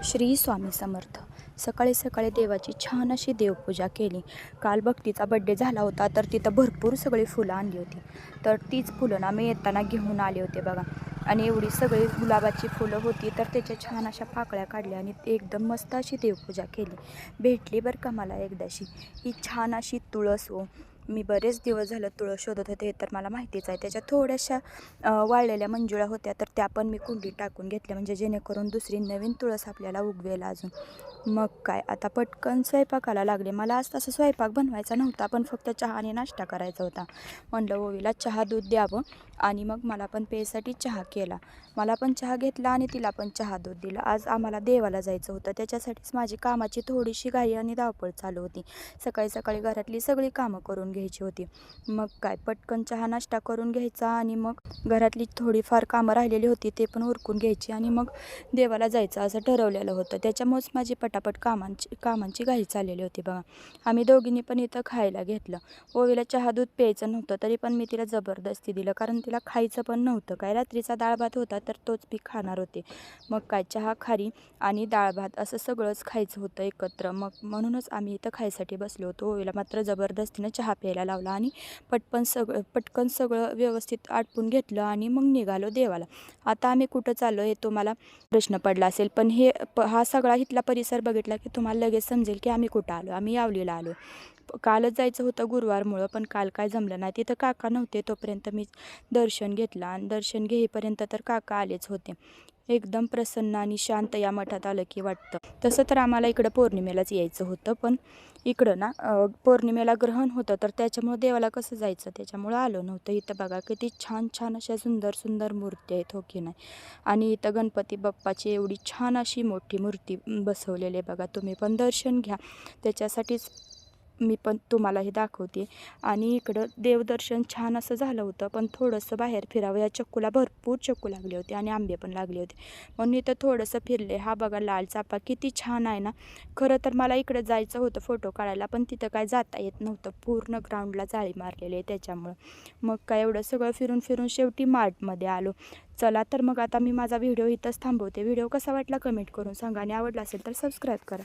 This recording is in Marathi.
श्री स्वामी समर्थ. सकाळी सकाळी देवाची छान अशी देवपूजा केली. काल भक्तीचा बड्डे झाला होता, तर तिथं भरपूर सगळी फुलं आणली होती. तर तीच फुलं ना मी येताना घेऊन आले होते बघा. आणि एवढी सगळी गुलाबाची फुलं होती, तर त्याच्या छान अशा पाकळ्या काढल्या आणि एकदम मस्त अशी देवपूजा केली. भेटली बरं का मला एकदाशी ही छान अशी तुळस. मी बरेच दिवस झालं तुळस शोधत होते, तर मला माहितीच आहे. त्याच्यात थोड्याशा वाळलेल्या मंजुळा होत्या, तर त्या पण मी कुंडीत टाकून घेतल्या, म्हणजे जेणेकरून दुसरी नवीन तुळस आपल्याला उगवेल अजून. मग काय, आता पटकन स्वयंपाकाला लागले. मला आज तसा स्वयंपाक बनवायचा नव्हता, पण फक्त चहा आणि नाश्ता करायचा होता. म्हणलं ओवीला चहा दूध द्यावं, आणि मग मला पण पेसाठी चहा केला. मला पण चहा घेतला आणि तिला पण चहा दूध दिलं. आज आम्हाला देवाला जायचं होतं, त्याच्यासाठीच माझी कामाची थोडीशी घाई आणि धावपळ चालू होती. सकाळी सकाळी घरातली सगळी कामं करून घ्यायची होती. मग काय, पटकन चहा नाश्ता करून घ्यायचा आणि मग घरातली थोडीफार कामं राहिलेली होती ते पण उरकून घ्यायची आणि मग देवाला जायचं असं ठरवलेलं होतं. त्याच्यामुळेच माझी पटापट कामांची घाई चाललेली होती बघा. आम्ही दोघींनी पण इथं खायला घेतलं. ओवीला चहा दूध प्यायचं नव्हतं, तरी पण मी तिला जबरदस्ती दिलं, कारण तिला खायचं पण नव्हतं. काय रात्रीचा डाळ भात होता, तर तोच मी खाणार होते. मग काय, चहा खारी आणि डाळ भात असं सगळंच खायचं होतं एकत्र. मग म्हणूनच आम्ही इथं खायसाठी बसलो होतो. ओवीला मात्र जबरदस्तीनं चहा प्यायला लावला आणि पटकन सगळं व्यवस्थित आटपून घेतलं आणि मग निघालो देवाला. आता आम्ही कुठं चाललो हे तुम्हाला प्रश्न पडला असेल, पण हा सगळा इथला परिसर बघितला की तुम्हाला लगेच समजेल की आम्ही कुठं आलो. आम्ही यावलीला आलो. कालच जायचं होतं गुरुवारमुळं, पण काल काय जमलं नाही. तिथं काका नव्हते, तोपर्यंत मी दर्शन घेतलं आणि दर्शन घेईपर्यंत तर काका आलेच होते. एकदम प्रसन्न आणि शांत या मठात आलं की वाटतं. तसं तर आम्हाला इकडं पौर्णिमेलाच यायचं होतं, पण इकडं ना पौर्णिमेला ग्रहण होतं, तर त्याच्यामुळं देवाला कसं जायचं, त्याच्यामुळं आलो नव्हतं. इथं बघा किती छान छान अशा सुंदर सुंदर मूर्ती आहेत, हो की नाही. आणि इथं गणपती बाप्पाची एवढी छान अशी मोठी मूर्ती बसवलेली आहे बघा. तुम्ही पण दर्शन घ्या, त्याच्यासाठीच मी पण तुम्हाला हे दाखवते. आणि इकडं देवदर्शन छान असं झालं होतं, पण थोडंसं बाहेर फिरावं. या चक्कूला भरपूर चक्कू लागले होते आणि आंबे पण लागले होते, म्हणून इथं थोडंसं फिरले. हा बघा लाल चाफा किती छान आहे ना. खरं तर मला इकडं जायचं होतं फोटो काढायला, पण तिथं काय जाता येत नव्हतं. पूर्ण ग्राउंडला जाळी मारलेली आहे त्याच्यामुळं. मग काय, एवढं सगळं फिरून फिरून शेवटी मार्टमध्ये आलो. चला तर मग आता मी माझा व्हिडिओ इथंच थांबवते. व्हिडिओ कसा वाटला कमेंट करून सांगा, आणि आवडला असेल तर सबस्क्राईब करा.